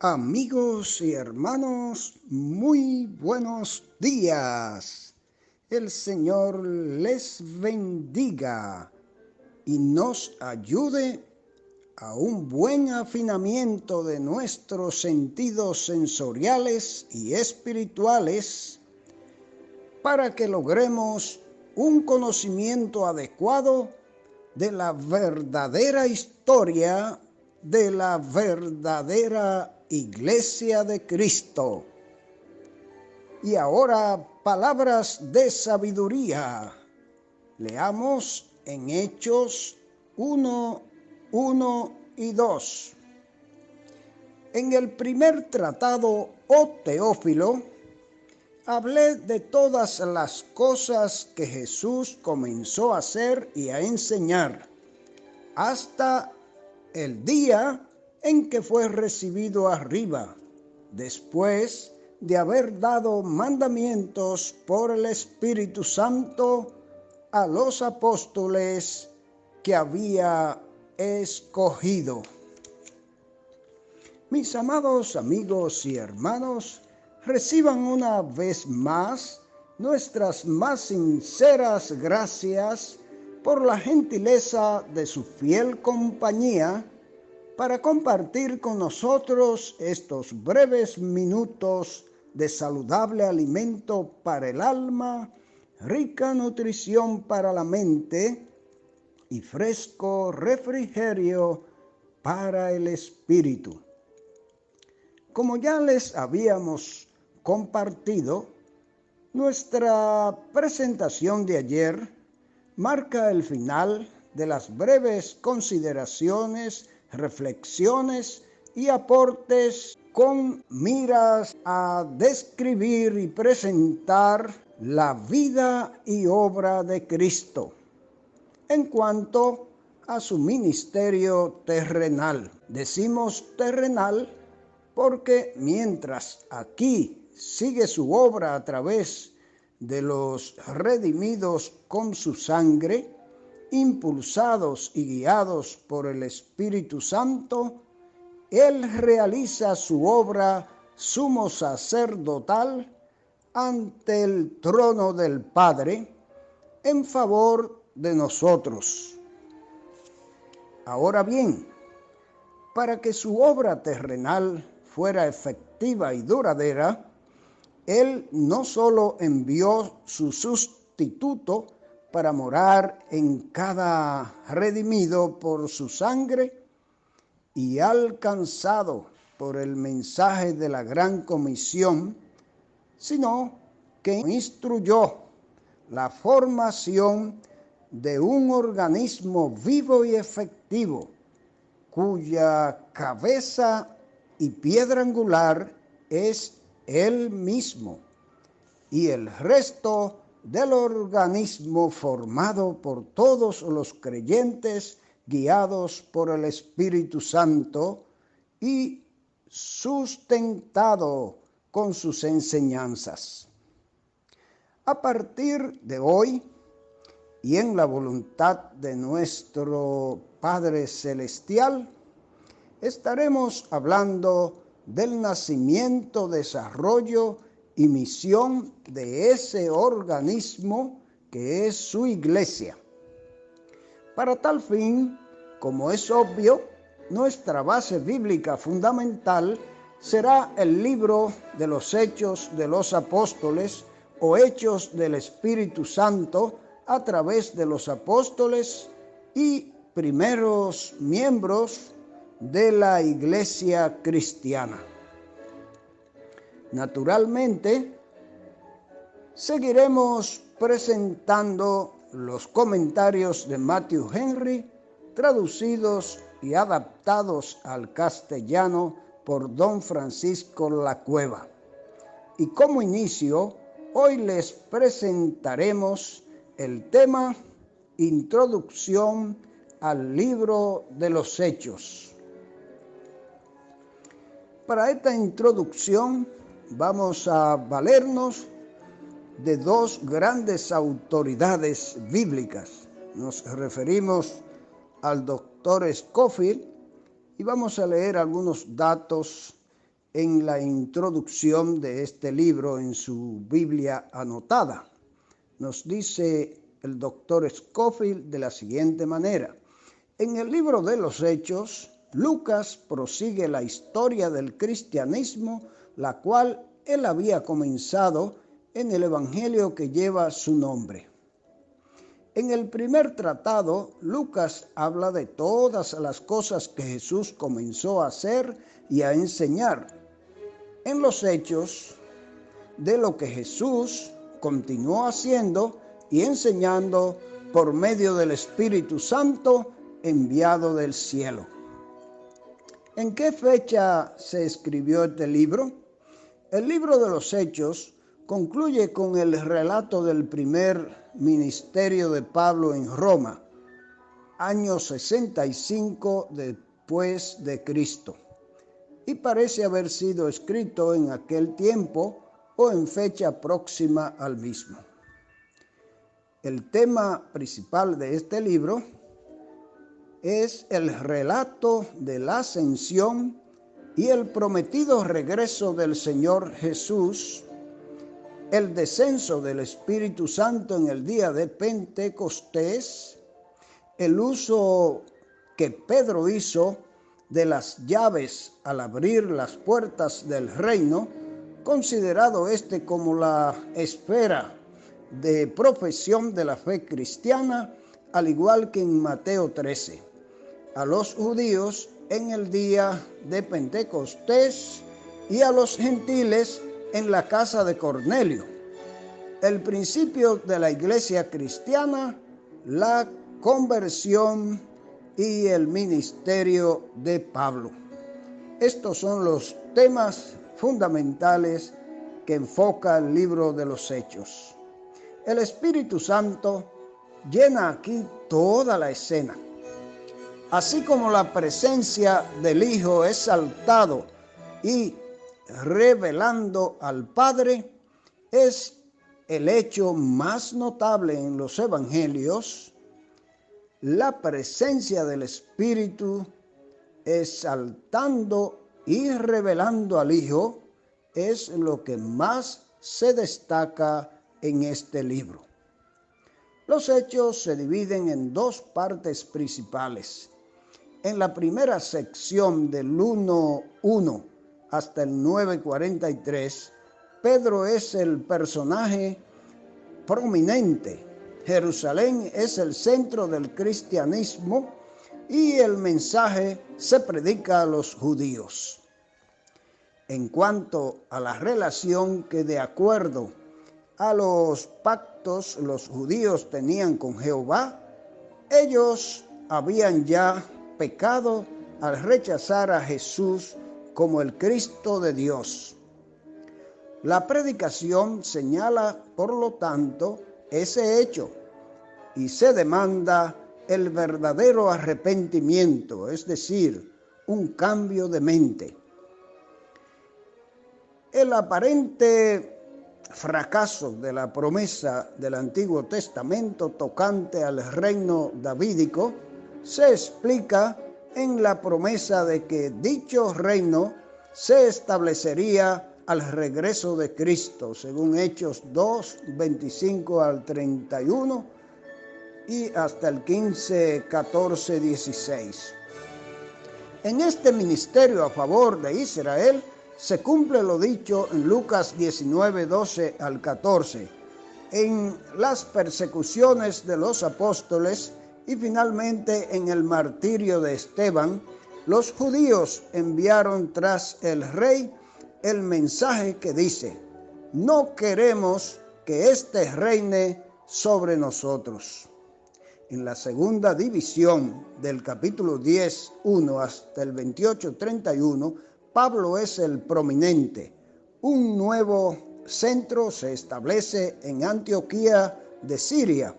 Amigos y hermanos, muy buenos días. El Señor les bendiga y nos ayude a un buen afinamiento de nuestros sentidos sensoriales y espirituales para que logremos un conocimiento adecuado de la verdadera historia de la verdadera Iglesia de Cristo. Y ahora, palabras de sabiduría. Leamos en Hechos 1, 1 y 2. En el primer tratado, oh Teófilo, hablé de todas las cosas que Jesús comenzó a hacer y a enseñar, hasta el día en que fue recibido arriba, después de haber dado mandamientos por el Espíritu Santo a los apóstoles que había escogido. Mis amados amigos y hermanos, reciban una vez más nuestras más sinceras gracias por la gentileza de su fiel compañía para compartir con nosotros estos breves minutos de saludable alimento para el alma, rica nutrición para la mente y fresco refrigerio para el espíritu. Como ya les habíamos compartido, nuestra presentación de ayer marca el final de las breves consideraciones, reflexiones y aportes con miras a describir y presentar la vida y obra de Cristo en cuanto a su ministerio terrenal. Decimos terrenal porque mientras aquí sigue su obra a través de los redimidos con su sangre, impulsados y guiados por el Espíritu Santo, Él realiza su obra sumo sacerdotal ante el trono del Padre en favor de nosotros. Ahora bien, para que su obra terrenal fuera efectiva y duradera, Él no solo envió su sustituto para morar en cada redimido por su sangre y alcanzado por el mensaje de la gran comisión, sino que instruyó la formación de un organismo vivo y efectivo, cuya cabeza y piedra angular es Él mismo, y el resto del organismo formado por todos los creyentes guiados por el Espíritu Santo y sustentado con sus enseñanzas. A partir de hoy, y en la voluntad de nuestro Padre Celestial, estaremos hablando del nacimiento, desarrollo y misión de ese organismo que es su iglesia. Para tal fin, como es obvio, nuestra base bíblica fundamental será el libro de los Hechos de los Apóstoles o Hechos del Espíritu Santo a través de los apóstoles y primeros miembros de la iglesia cristiana. Naturalmente, seguiremos presentando los comentarios de Matthew Henry, traducidos y adaptados al castellano por don Francisco Lacueva. Y como inicio, hoy les presentaremos el tema Introducción al libro de los Hechos. Para esta introducción vamos a valernos de dos grandes autoridades bíblicas. Nos referimos al doctor Scofield y vamos a leer algunos datos en la introducción de este libro en su Biblia anotada. Nos dice el doctor Scofield de la siguiente manera: en el libro de los Hechos, Lucas prosigue la historia del cristianismo, la cual él había comenzado en el evangelio que lleva su nombre. En el primer tratado, Lucas habla de todas las cosas que Jesús comenzó a hacer y a enseñar. En los Hechos, de lo que Jesús continuó haciendo y enseñando por medio del Espíritu Santo enviado del cielo. ¿En qué fecha se escribió este libro? El libro de los Hechos concluye con el relato del primer ministerio de Pablo en Roma, año 65 después de Cristo, y parece haber sido escrito en aquel tiempo o en fecha próxima al mismo. El tema principal de este libro es el relato de la ascensión y el prometido regreso del Señor Jesús, el descenso del Espíritu Santo en el día de Pentecostés, el uso que Pedro hizo de las llaves al abrir las puertas del reino, considerado este como la esfera de profesión de la fe cristiana, al igual que en Mateo 13. A los judíos en el día de Pentecostés y a los gentiles en la casa de Cornelio. El principio de la iglesia cristiana, la conversión y el ministerio de Pablo. Estos son los temas fundamentales que enfoca el libro de los Hechos. El Espíritu Santo llena aquí toda la escena. Así como la presencia del Hijo es exaltado y revelando al Padre, es el hecho más notable en los evangelios. La presencia del Espíritu exaltando y revelando al Hijo es lo que más se destaca en este libro. Los hechos se dividen en dos partes principales. En la primera sección del 1:1 hasta el 9:43, Pedro es el personaje prominente. Jerusalén es el centro del cristianismo y el mensaje se predica a los judíos. En cuanto a la relación que de acuerdo a los pactos los judíos tenían con Jehová, ellos habían ya pecado al rechazar a Jesús como el Cristo de Dios. La predicación señala, por lo tanto, ese hecho y se demanda el verdadero arrepentimiento, es decir, un cambio de mente. El aparente fracaso de la promesa del Antiguo Testamento tocante al reino davídico se explica en la promesa de que dicho reino se establecería al regreso de Cristo, según Hechos 2, 25 al 31 y hasta el 15, 14, 16. En este ministerio a favor de Israel se cumple lo dicho en Lucas 19, 12 al 14, en las persecuciones de los apóstoles y finalmente en el martirio de Esteban. Los judíos enviaron tras el rey el mensaje que dice: no queremos que éste reine sobre nosotros. En la segunda división del capítulo 10, 1 hasta el 28, 31, Pablo es el prominente. Un nuevo centro se establece en Antioquía de Siria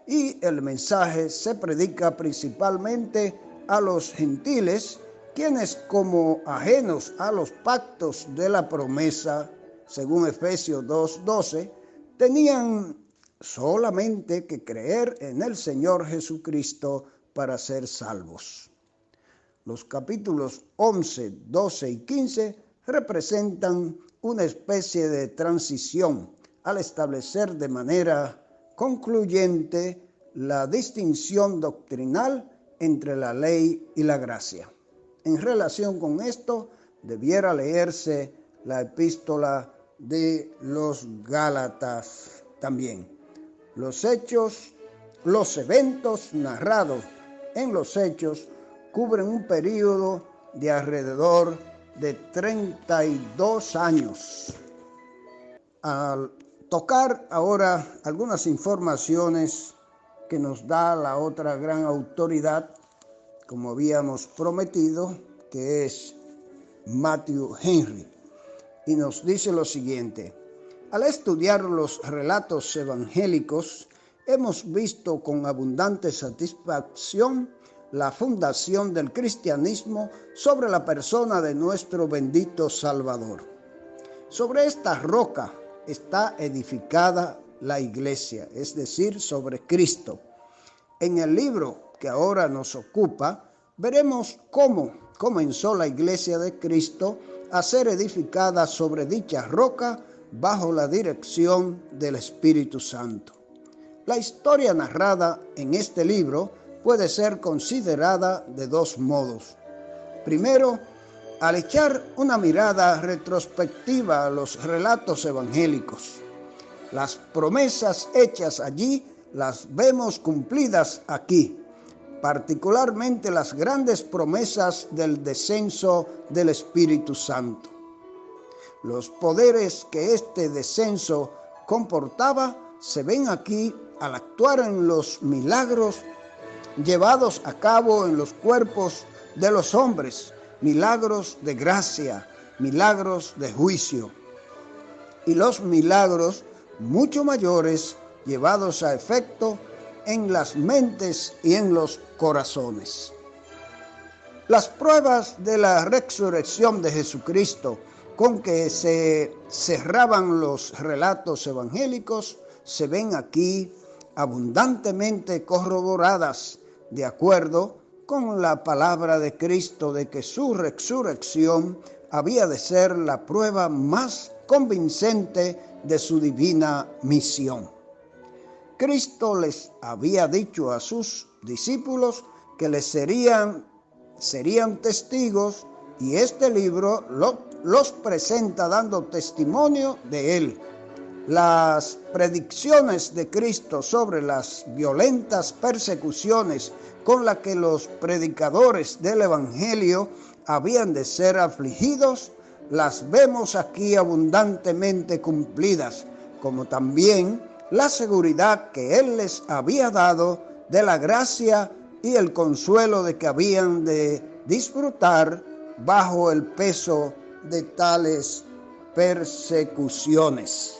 y el mensaje se predica principalmente a los gentiles, quienes como ajenos a los pactos de la promesa, según Efesios 2:12, tenían solamente que creer en el Señor Jesucristo para ser salvos. Los capítulos 11, 12 y 15 representan una especie de transición al establecer de manera concluyente la distinción doctrinal entre la ley y la gracia. En relación con esto, debiera leerse la epístola de los Gálatas también. Los eventos narrados en los Hechos cubren un período de alrededor de 32 años. Al tocar ahora algunas informaciones que nos da la otra gran autoridad, como habíamos prometido, que es Matthew Henry, y nos dice lo siguiente: al estudiar los relatos evangélicos, hemos visto con abundante satisfacción la fundación del cristianismo sobre la persona de nuestro bendito Salvador. Sobre esta roca está edificada la iglesia, es decir, sobre Cristo. En el libro que ahora nos ocupa, veremos cómo comenzó la iglesia de Cristo a ser edificada sobre dicha roca bajo la dirección del Espíritu Santo. La historia narrada en este libro puede ser considerada de dos modos. Primero, al echar una mirada retrospectiva a los relatos evangélicos, las promesas hechas allí las vemos cumplidas aquí, particularmente las grandes promesas del descenso del Espíritu Santo. Los poderes que este descenso comportaba se ven aquí al actuar en los milagros llevados a cabo en los cuerpos de los hombres, milagros de gracia, milagros de juicio, y los milagros mucho mayores llevados a efecto en las mentes y en los corazones. Las pruebas de la resurrección de Jesucristo con que se cerraban los relatos evangélicos se ven aquí abundantemente corroboradas de acuerdo con la palabra de Cristo de que su resurrección había de ser la prueba más convincente de su divina misión. Cristo les había dicho a sus discípulos que les serían testigos, y este libro los presenta dando testimonio de él. Las predicciones de Cristo sobre las violentas persecuciones con las que los predicadores del Evangelio habían de ser afligidos, las vemos aquí abundantemente cumplidas, como también la seguridad que Él les había dado de la gracia y el consuelo de que habían de disfrutar bajo el peso de tales persecuciones.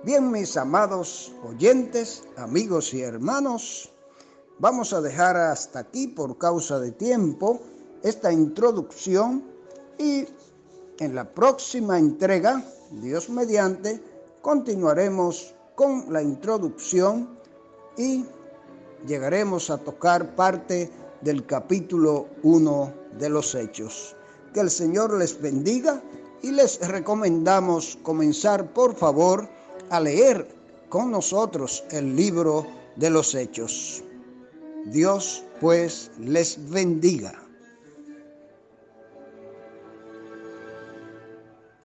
Bien, mis amados oyentes, amigos y hermanos, vamos a dejar hasta aquí por causa de tiempo esta introducción, y en la próxima entrega, Dios mediante, continuaremos con la introducción y llegaremos a tocar parte del capítulo 1 de los Hechos. Que el Señor les bendiga, y les recomendamos comenzar, por favor, a leer con nosotros el libro de los Hechos. Dios, pues, les bendiga.